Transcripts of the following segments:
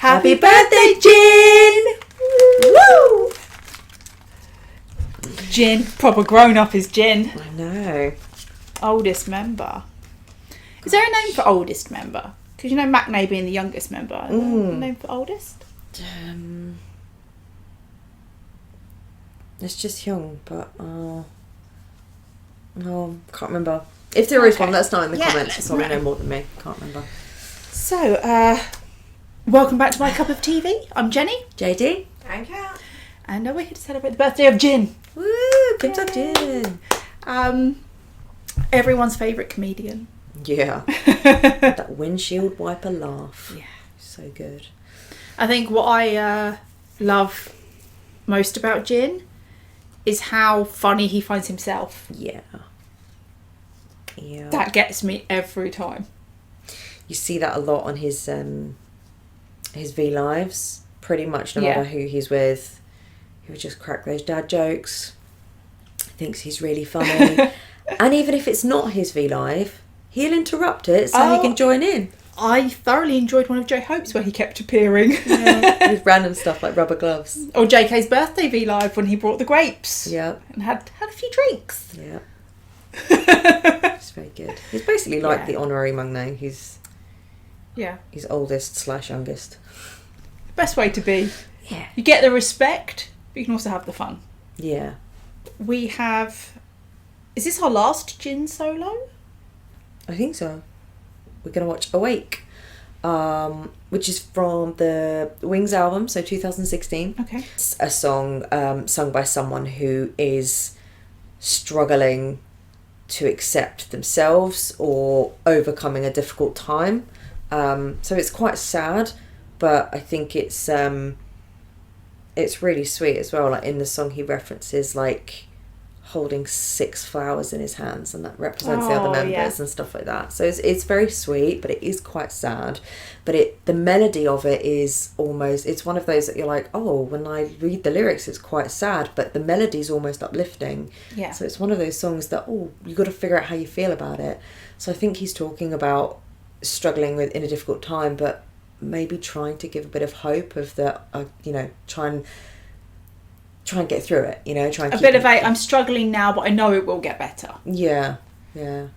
Happy birthday, Jin! Woo! Jin, proper grown up is Jin. I know. Oldest member. Is there a name for oldest member? Because you know Maknae being the youngest member. Is there a name for oldest? It's just young, but no, can't remember. If there is one, let us know in the comments. You probably know more than me. Can't remember. So, welcome back to my cup of TV. I'm Jenny. JD. And Kat. And we're here to celebrate the birthday of Jin. Woo! Good job, Jin. Everyone's favourite comedian. Yeah. That windshield wiper laugh. Yeah. So good. I think what I love most about Jin is how funny he finds himself. Yeah. Yeah. That gets me every time. You see that a lot on his V Lives. Pretty much no matter who he's with, he would just crack those dad jokes. Thinks he's really funny. And even if it's not his V Live, he'll interrupt it so he can join in. I thoroughly enjoyed one of J-Hope's where he kept appearing. Yeah, with random stuff like rubber gloves. Or JK's birthday V Live when he brought the grapes. Yeah. And had a few drinks. Yeah. It's very good. He's basically like the honorary Maknae. He's oldest / youngest. Best way to be. Yeah. You get the respect, but you can also have the fun. Yeah. We have... Is this our last Jin solo? I think so. We're going to watch Awake, which is from the Wings album, so 2016. Okay. It's a song sung by someone who is struggling to accept themselves or overcoming a difficult time. So it's quite sad, but I think it's really sweet as well. Like in the song, he references like holding 6 flowers in his hands, and that represents the other members and stuff like that. So it's very sweet, but it is quite sad. But the melody of it is almost, it's one of those that you're like, oh, when I read the lyrics, it's quite sad, but the melody's almost uplifting. Yeah. So it's one of those songs that, you got to figure out how you feel about it. So I think he's talking about struggling in a difficult time, but maybe trying to give a bit of hope of that, try and get through it, try and I'm struggling now, but I know it will get better. Yeah, yeah.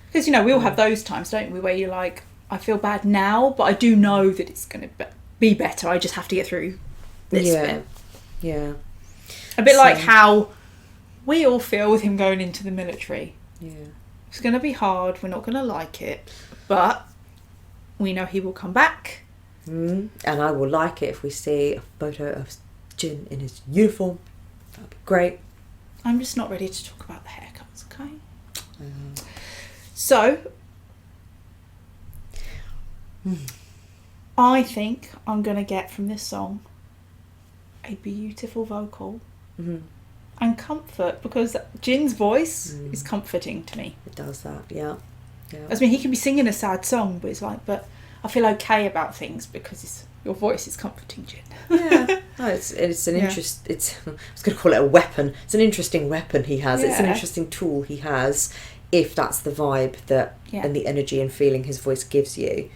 Because, we all have those times, don't we, where you're like, I feel bad now, but I do know that it's going to be better. I just have to get through this bit. Yeah. A bit like how we all feel with him going into the military. Yeah. It's going to be hard. We're not going to like it. But we know he will come back. And I will like it if we see a photo of Jin in his uniform. That'd be great. I'm just not ready to talk about the haircuts, okay? So, I think I'm going to get from this song a beautiful vocal and comfort, because Jin's voice is comforting to me. It does that, yeah. I mean, he can be singing a sad song, but it's like, but I feel okay about things because your voice is comforting, Jin. Yeah. No, it's an interest. It's, I was going to call it a weapon. It's an interesting weapon he has. Yeah. It's an interesting tool he has. If that's the vibe that and the energy and feeling his voice gives you,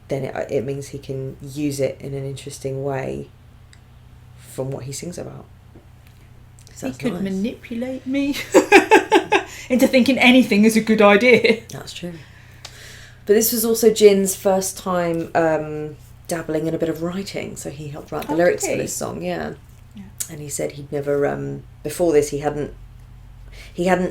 then it means he can use it in an interesting way from what he sings about. So he could manipulate me into thinking anything is a good idea. That's true. But this was also Jin's first time dabbling in a bit of writing, so he helped write the lyrics for this song. Yeah. And he said he'd never before this he hadn't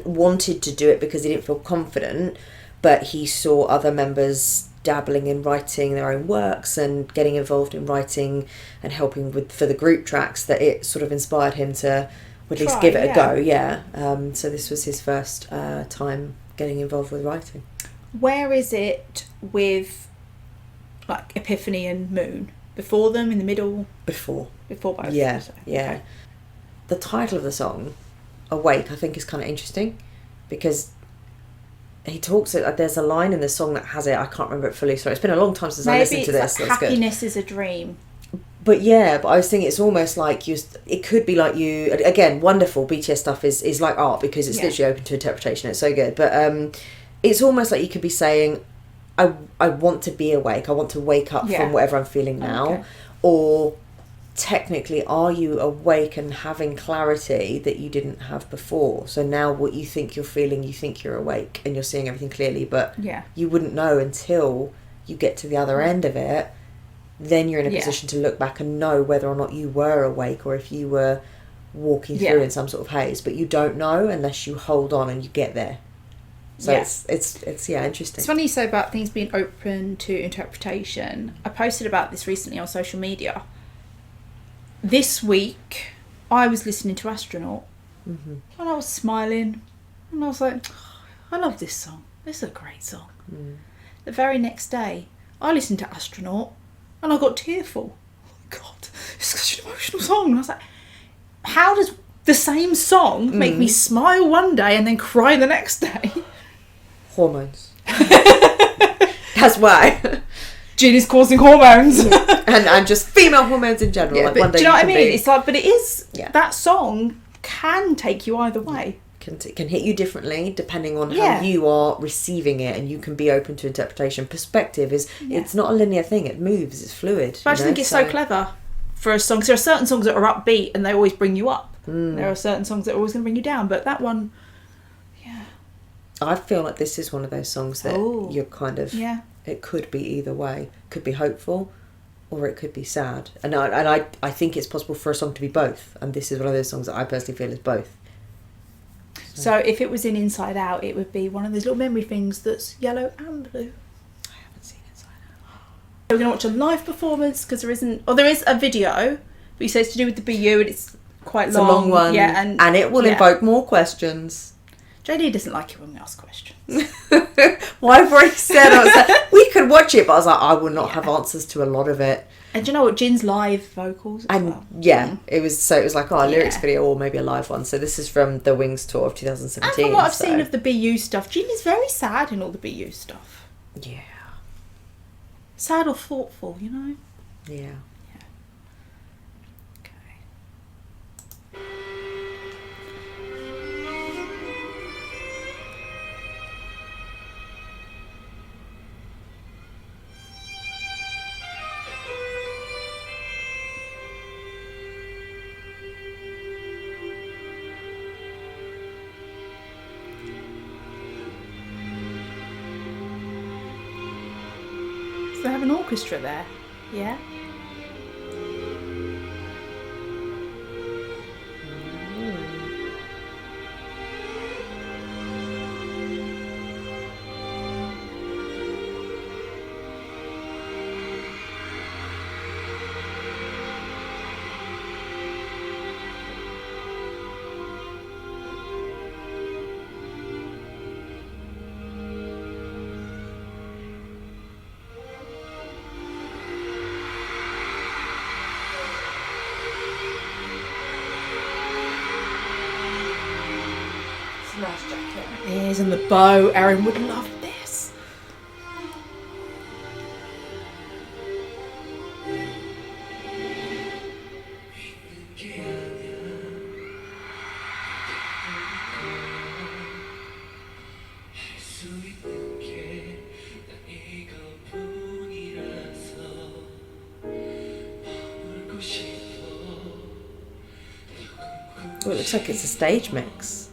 wanted to do it because he didn't feel confident, but he saw other members dabbling in writing their own works and getting involved in writing and helping for the group tracks, that it sort of inspired him to at least give it a go. So this was his first time getting involved with writing. Where is it with like Epiphany and Moon? Before them, in the middle? Before both. Yeah, so. yeah. Okay. The title of the song, Awake, I think is kind of interesting because he talks, there's a line in the song that has it, I can't remember it fully, sorry, it's been a long time since I listened to this. Like happiness is a dream. But I was thinking it's almost like it could be like you, again, wonderful BTS stuff is like art because it's literally open to interpretation, it's so good, but it's almost like you could be saying, I want to be awake. I want to wake up from whatever I'm feeling now. Okay. Or technically, are you awake and having clarity that you didn't have before? So now what you think you're feeling, you think you're awake and you're seeing everything clearly, but you wouldn't know until you get to the other end of it. Then you're in a position to look back and know whether or not you were awake or if you were walking through in some sort of haze. But you don't know unless you hold on and you get there. So it's interesting. It's funny you say about things being open to interpretation. I posted about this recently on social media. This week, I was listening to Astronaut, and I was smiling, and I was like, oh, I love this song. This is a great song. The very next day, I listened to Astronaut, and I got tearful. Oh my God, it's such an emotional song. And I was like, how does the same song make me smile one day and then cry the next day? Hormones. That's why. Jin is causing hormones. and just female hormones in general. Yeah, like but one day do you know what I mean? be, it's like, but it is, that song can take you either way. Can hit you differently depending on how you are receiving it, and you can be open to interpretation. Perspective is, it's not a linear thing. It moves. It's fluid. But I just think it's so clever for a song. Because there are certain songs that are upbeat and they always bring you up. There are certain songs that are always going to bring you down. But that one, I feel like this is one of those songs that you're kind of... It could be either way. It could be hopeful or it could be sad. And I think it's possible for a song to be both. And this is one of those songs that I personally feel is both. So if it was in Inside Out, it would be one of those little memory things that's yellow and blue. I haven't seen Inside Out. We're going to watch a live performance because there isn't... Or there is a video, but you say it's to do with the BU and it's quite long. It's a long one. Yeah, and it will invoke more questions. JD doesn't like it when we ask questions. Well, I've already said, I was like, we could watch it, but I was like, I will not have answers to a lot of it. And do you know what? Jin's live vocals as well. It was like, a lyrics video or maybe a live one. So this is from the Wings tour of 2017. And from what I've seen of the BU stuff, Jin is very sad in all the BU stuff. Yeah. Sad or thoughtful, you know? Yeah. So they have an orchestra there, yeah? Nice jacket. It is, and the bow. Erin would love this. Oh, it looks like it's a stage mix.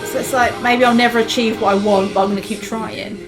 So it's like, maybe I'll never achieve what I want, but I'm going to keep trying.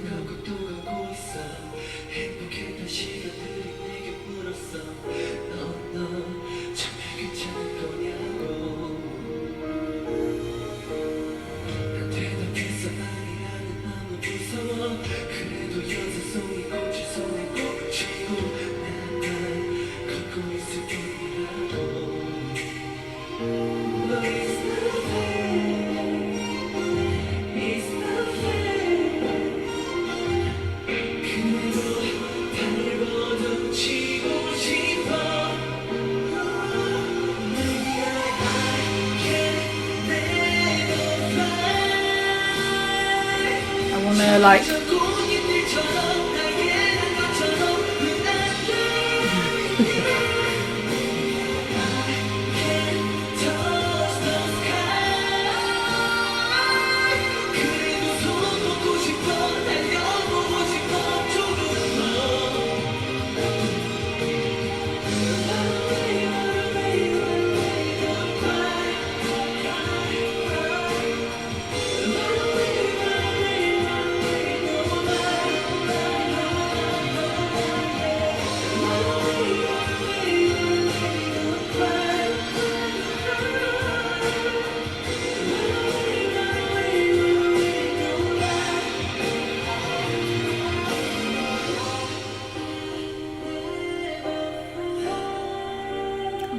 like...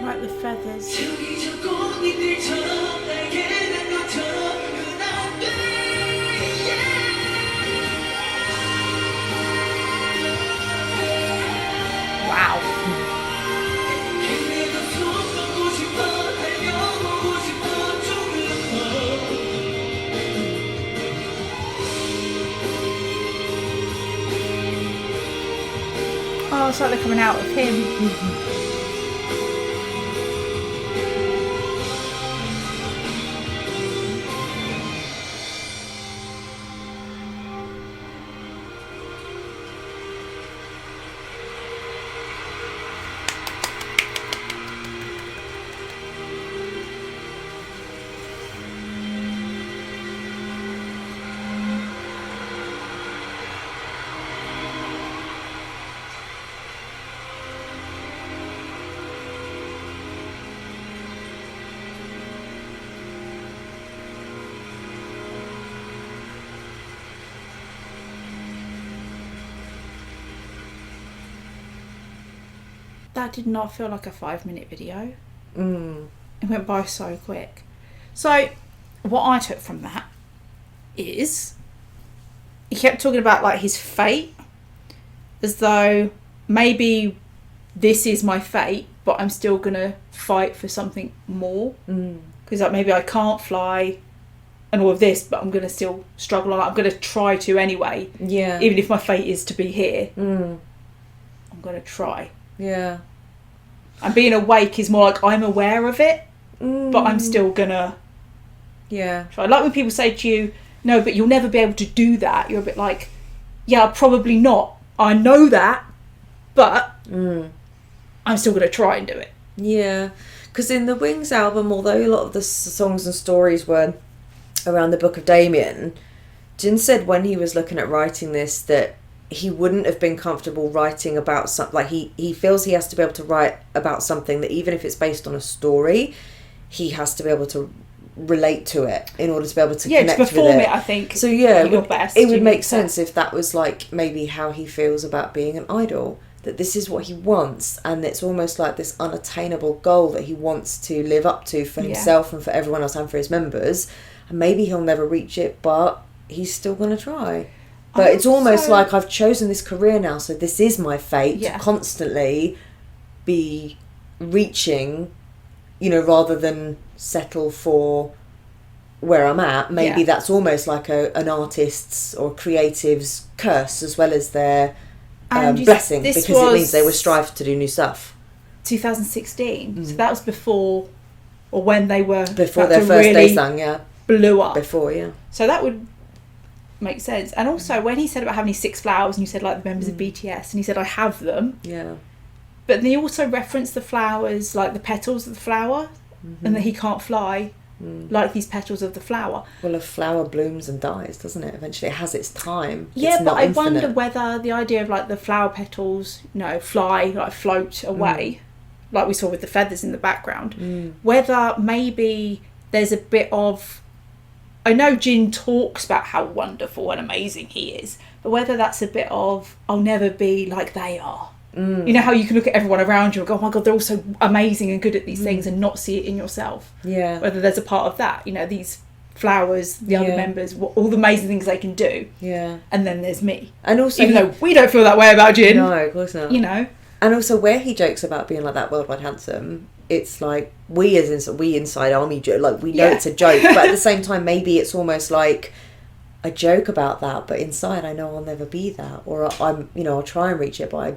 like the feathers. Wow. Oh, it's like they're coming out of him. That did not feel like a 5-minute video. It went by so quick. So what I took from that is he kept talking about like his fate, as though maybe this is my fate, but I'm still gonna fight for something more, because like maybe I can't fly and all of this, but I'm gonna still struggle on. I'm gonna try to anyway, even if my fate is to be here. I'm gonna try. Yeah. And being awake is more like I'm aware of it, but I'm still gonna try. Like when people say to you, no, but you'll never be able to do that, you're a bit like, yeah, probably not. I know that, but I'm still gonna try and do it. Yeah, because in the Wings album, although a lot of the songs and stories were around the Book of Damien, Jin said when he was looking at writing this that he wouldn't have been comfortable writing about something, like he feels he has to be able to write about something that even if it's based on a story, he has to be able to relate to it in order to be able to connect with it. To perform it, I think. So yeah, it would make sense if that was like maybe how he feels about being an idol, that this is what he wants, and it's almost like this unattainable goal that he wants to live up to for himself and for everyone else and for his members, and maybe he'll never reach it, but he's still going to try. But it's almost like I've chosen this career now, so this is my fate, to constantly be reaching, you know, rather than settle for where I'm at. Maybe that's almost like an artist's or creative's curse as well as their blessing, because it means they were strive to do new stuff. 2016, so that was before, or when they were... Before their first day song, blew up. Before, So that would... makes sense. And also when he said about having 6 flowers, and you said like the members of BTS, and he said I have them, but then he also referenced the flowers, like the petals of the flower, and that he can't fly like these petals of the flower. Well, a flower blooms and dies, doesn't it? Eventually it has its time. Yeah, it's but I infinite. wonder whether the idea of like the flower petals, you know, fly, like float away, like we saw with the feathers in the background, whether maybe there's a bit of... I know Jin talks about how wonderful and amazing he is, but whether that's a bit of, I'll never be like they are. You know how you can look at everyone around you and go, oh my God, they're all so amazing and good at these things, and not see it in yourself. Yeah. Whether there's a part of that, you know, these flowers, the other members, all the amazing things they can do. Yeah. And then there's me. And also... Even though we don't feel that way about Jin. No, of course not. You know. And also where he jokes about being like that worldwide handsome, it's like we inside Army joke, like we know it's a joke, but at the same time maybe it's almost like I joke about that, but inside I know I'll never be that, or I'll try and reach it, but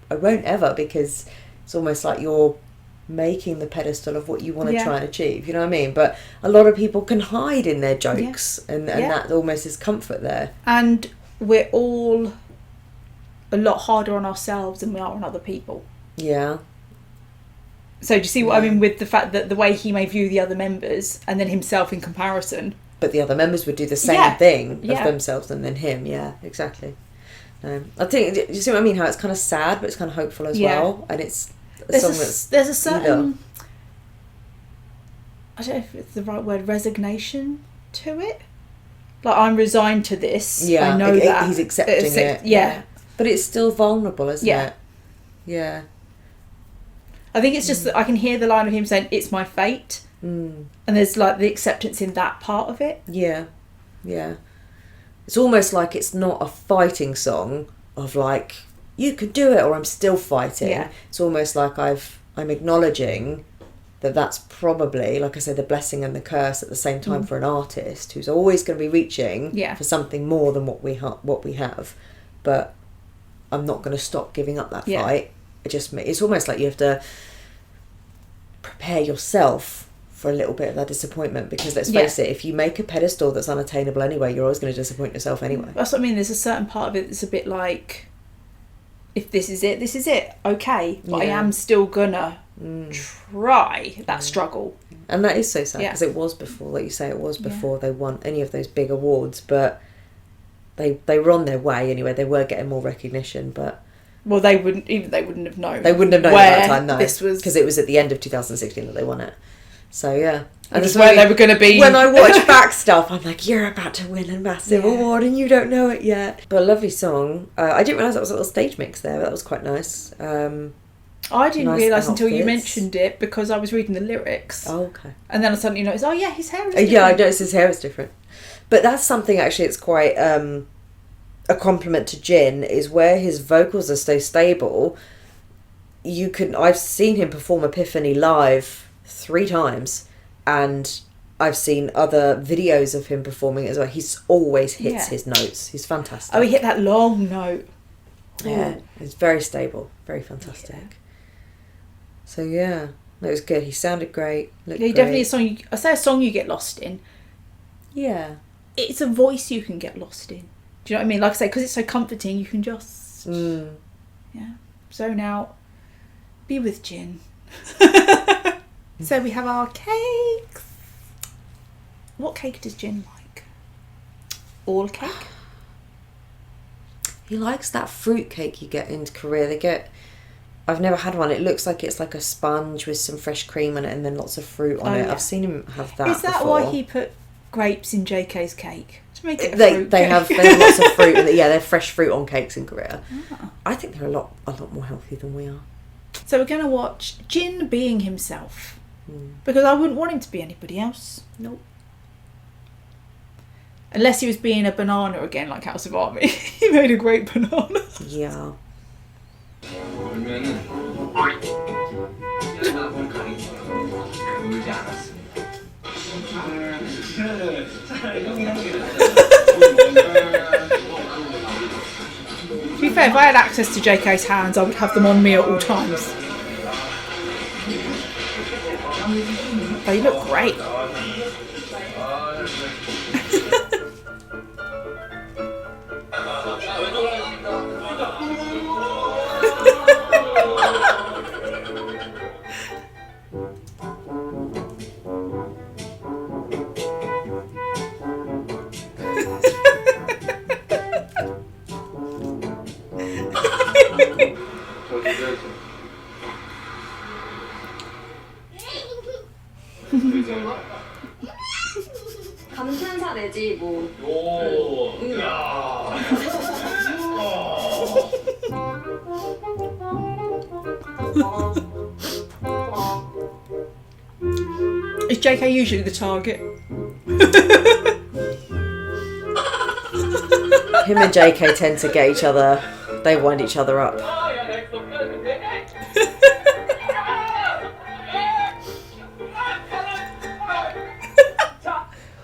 I won't ever, because it's almost like you're making the pedestal of what you want to try and achieve, you know what I mean? But a lot of people can hide in their jokes, and that almost is comfort there. And we're all a lot harder on ourselves than we are on other people. Yeah. So do you see what I mean with the fact that the way he may view the other members and then himself in comparison? But the other members would do the same thing of themselves and then him. Yeah, exactly. I think, you see what I mean? How it's kind of sad, but it's kind of hopeful as well. And it's a song there's a certain, I don't know if it's the right word, resignation to it. Like, I'm resigned to this. Yeah, I know that. He's accepting it. Yeah. But it's still vulnerable, isn't it? Yeah. I think it's just that I can hear the line of him saying, "It's my fate." And there's like the acceptance in that part of it. Yeah. Yeah. It's almost like it's not a fighting song of like, you could do it, or I'm still fighting. Yeah. It's almost like I'm acknowledging that that's probably, like I said, the blessing and the curse at the same time for an artist who's always going to be reaching for something more than what we have. But I'm not going to stop giving up that fight. It's almost like you have to prepare yourself for a little bit of that disappointment, because let's face it, if you make a pedestal that's unattainable anyway, you're always going to disappoint yourself anyway. That's what I mean. There's a certain part of it that's a bit like, if this is it, okay, but I am still gonna try that struggle. And that is so sad, because it was before, like you say, it was before they won any of those big awards, but they were on their way anyway. They were getting more recognition, but they wouldn't have known. They wouldn't have known at that time, no, because it was at the end of 2016 that they won it. So yeah, and that's where they were going to be. When I watch back stuff, I'm like, you're about to win a massive award and you don't know it yet. But a lovely song. I didn't realise that was a little stage mix there, but that was quite nice. I didn't realise until you mentioned it, because I was reading the lyrics. Oh, okay. And then I suddenly noticed, his hair is different. Yeah, I noticed his hair is different. But that's something actually, it's quite a compliment to Jin, is where his vocals are so stable. I've seen him perform Epiphany live 3 times, and I've seen other videos of him performing as well. He's always hits his notes. He's fantastic. Oh, he hit that long note. Yeah, it's very stable, very fantastic. Yeah. So yeah, it was good. He sounded great. Definitely a song. I say a song you get lost in. Yeah, it's a voice you can get lost in. Do you know what I mean? Like I say, because it's so comforting, you can just zone out, be with Jin. So we have our cakes. What cake does Jin like? All cake? He likes that fruit cake you get in Korea. I've never had one. It looks like it's like a sponge with some fresh cream on it and then lots of fruit on it. Yeah. I've seen him have that. Is that before. Why he put grapes in JK's cake? To make it they have lots of fruit. They're fresh fruit on cakes in Korea. Oh. I think they're a lot more healthy than we are. So we're going to watch Jin Being Himself. Because I wouldn't want him to be anybody else. Nope. Unless he was being a banana again, like House of Army. He made a great banana. Yeah. To be fair, if I had access to JK's hands, I would have them on me at all times. They look great. 감탄사 내지 뭐. Is JK usually the target? Him and JK tend to get each other. They wind each other up.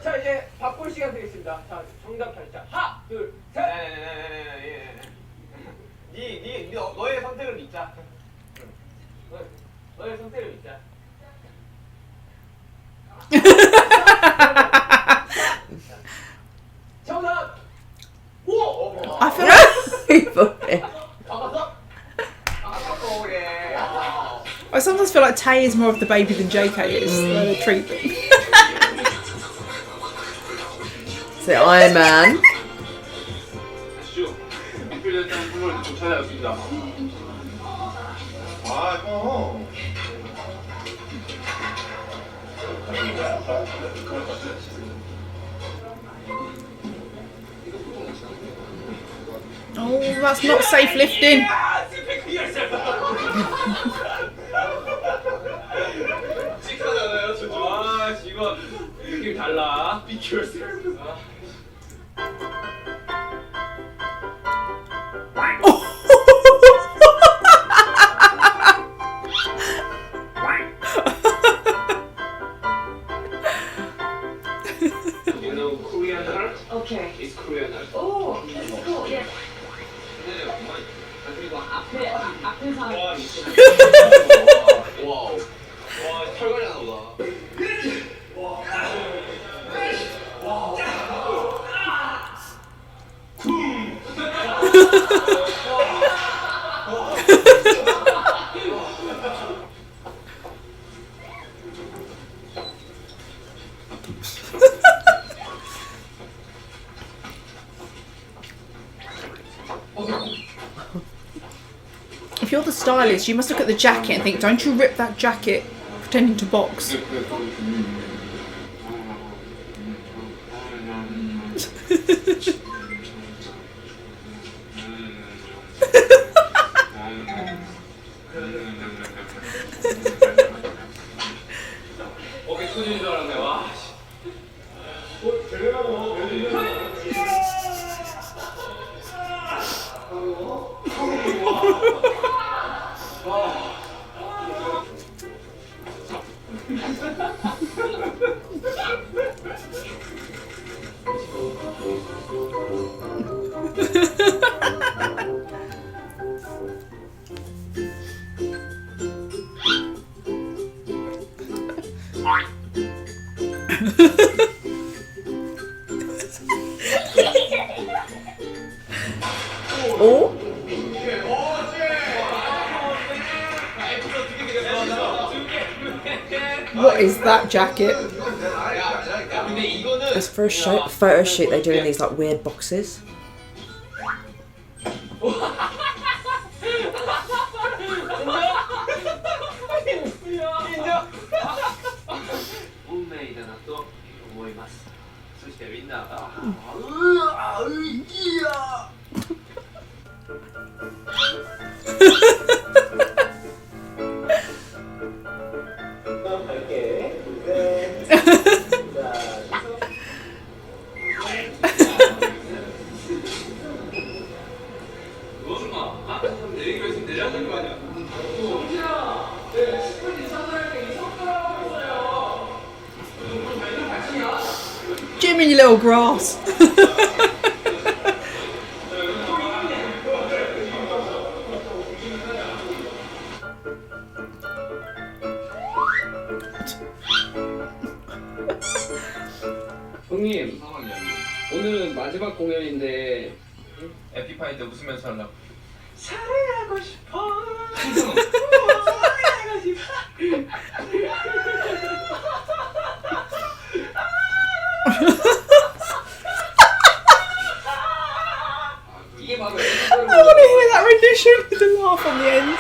자, 이제 바꿀 시간 되겠습니다. 자, 정답 발표. 너의 선택을 믿자. 너의 선택을 믿자. 정답. 오. I feel like I sometimes feel like Tay is more of the baby than JK is. The treatment. So Iron Man. Oh, that's not safe lifting. 이거 느낌 달라. You know Korean art? Okay. It's Korean art. Oh, that's cool. Yes. 그리고 앞에 사람. 와우. 와, 털갈이 하나 보다. If you're the stylist, you must look at the jacket and think, don't you rip that jacket pretending to box. 오케이, 소진인 줄 알았네. 와. Oh? What is that jacket? It's for a photo shoot they do in these like weird boxes. Jim in your little grass. 형님, 오늘은 마지막 공연인데 에피파이 때 웃으면서 하려고. 사랑하고 싶어. 사랑하고 싶어. I want to hear that rendition with the laugh on the end.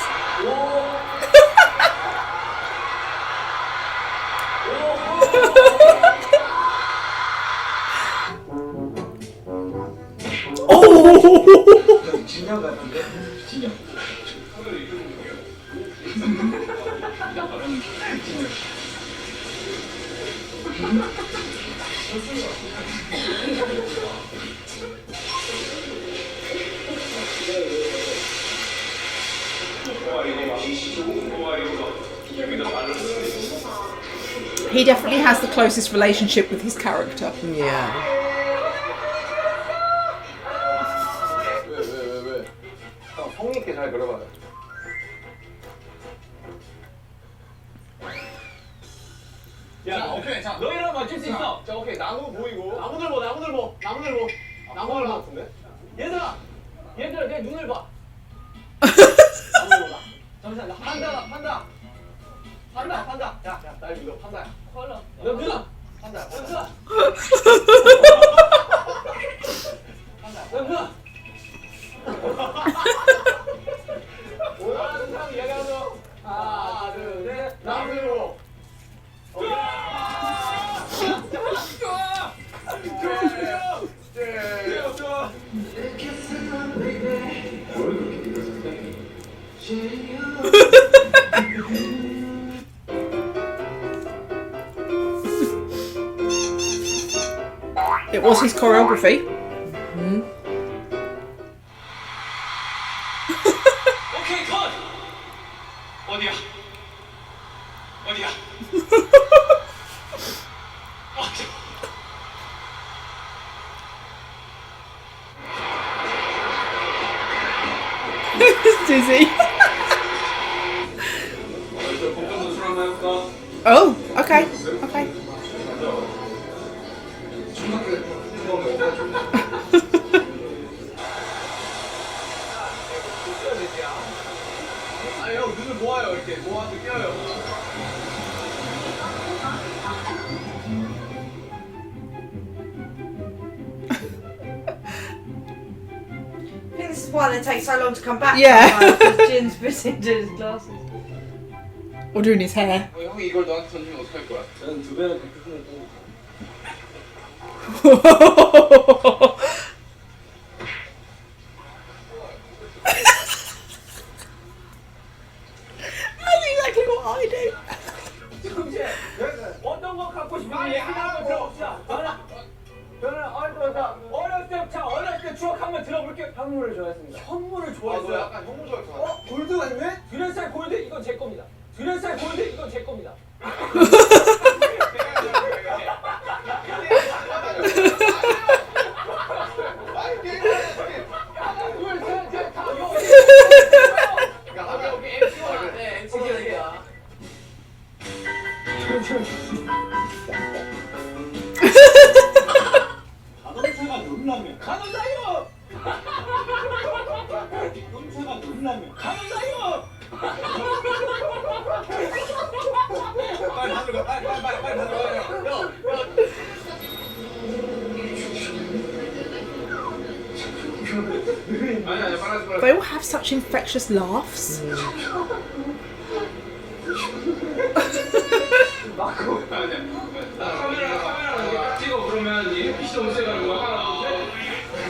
He definitely has the closest relationship with his character. Yeah. 형님 있게 잘 걸어봐요. 야, 오케이. 자, 너희랑 맞출 수 있어. 자, 오케이. 나무 보이고. 나무들 보. 나무들 같은데? 얘들아, 내 눈을 봐. 나무들 봐. 잠시만, 판다. 야, 날 믿어, 판다야. 너 믿어. 판다야. 원하는 사람 이야기하죠. 하나, 둘, 셋. 나무로. 좋아. It was his choreography. 오케이, 컷. 어디야? Dizzy. Oh, okay. 형 눈을 모아요. 이렇게 모아서 껴요. I think this is why they take so long to come back. Yeah. Because Jin's busy doing his glasses. Or doing his hair. 형이 이걸 너한테 던지면 어떡할 거야? 저는 두 배는 그렇게 손을 떠. That's exactly what I do. 어떤 거 갖고 싶은지 얘기 한번 들어봅시다. 저는 어렸을 때 추억 한번 들어볼게요. 현물을 좋아했습니다. 현물을 좋아했어요? 약간 현물 좋아했어. 골드 아니면? 드레스의 골드 이건 제 겁니다. 자동차가 놀라면 가는다요. 자동차가 놀라면 가는다요. 빨리 가져가. 빨리 가져가요. 아니 빨리. They all have such infectious laughs. 카메라 찍어 그러면 이 피시 없애가지고 하나 둘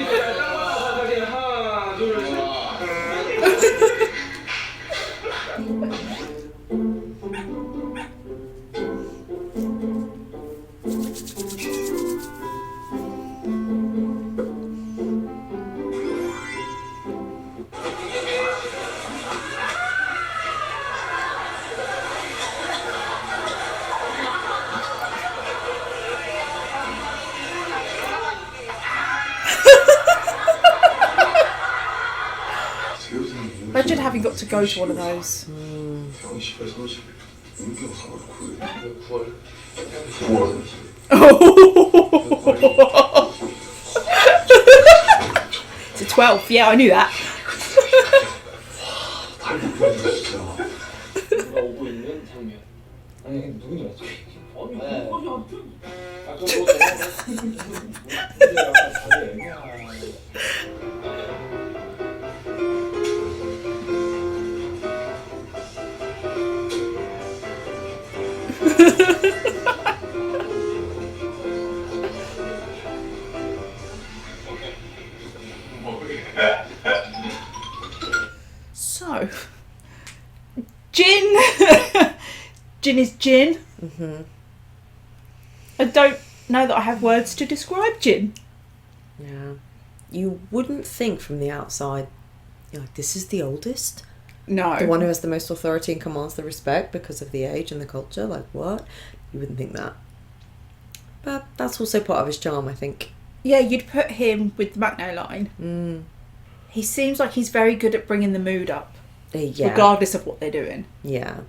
셋. 하나 둘 셋. Imagine having got to go to one of those. It's a 12, yeah, I knew that. 오고 있는 장면. 아니 누군지 맞죠? So, Jin. Jin is Jin. I don't know that I have words to describe Jin. Yeah. You wouldn't think from the outside, you're like, this is the oldest? No. The one who has the most authority and commands the respect because of the age and the culture? Like, what? You wouldn't think that. But that's also part of his charm, I think. Yeah, you'd put him with the Macno line. He seems like he's very good at bringing the mood up, regardless of what they're doing. Yeah,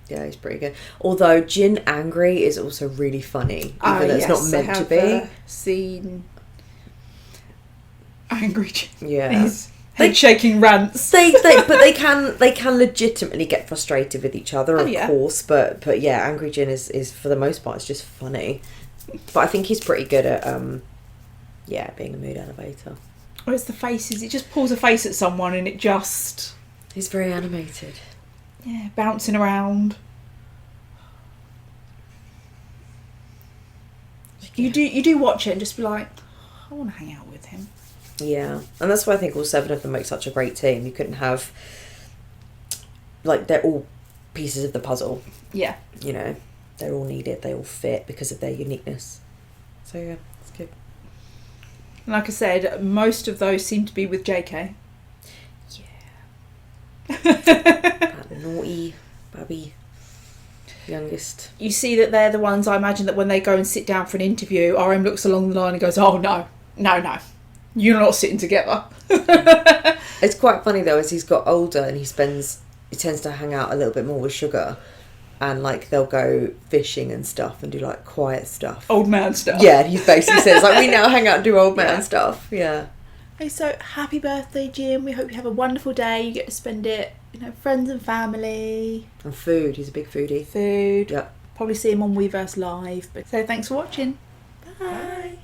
he's pretty good. Although Jin angry is also really funny, even though it's not meant to be. Seen angry Jin. Yeah, he's head shaking rants. But they can legitimately get frustrated with each other, of course. But yeah, angry Jin is for the most part, it's just funny. But I think he's pretty good at being a mood elevator. Or it's the faces. It just pulls a face at someone and it just... He's very animated. Yeah, bouncing around. You do watch it and just be like, I want to hang out with him. Yeah, and that's why I think all 7 of them make such a great team. You couldn't have... Like, they're all pieces of the puzzle. Yeah. You know, they're all needed. They all fit because of their uniqueness. So yeah, it's good. Like I said, most of those seem to be with JK. Yeah. About the naughty, babby, youngest. You see that they're the ones, I imagine, that when they go and sit down for an interview, RM looks along the line and goes, oh, no. You're not sitting together. It's quite funny, though, as he's got older and he tends to hang out a little bit more with Sugar. And, like, they'll go fishing and stuff and do, like, quiet stuff. Old man stuff. Yeah, and he basically says, like, we now hang out and do old man stuff. Yeah. Hey, so, happy birthday, Jim. We hope you have a wonderful day. You get to spend it, friends and family. And food. He's a big foodie. Food. Yep. Probably see him on Weverse Live. But so, thanks for watching. Bye.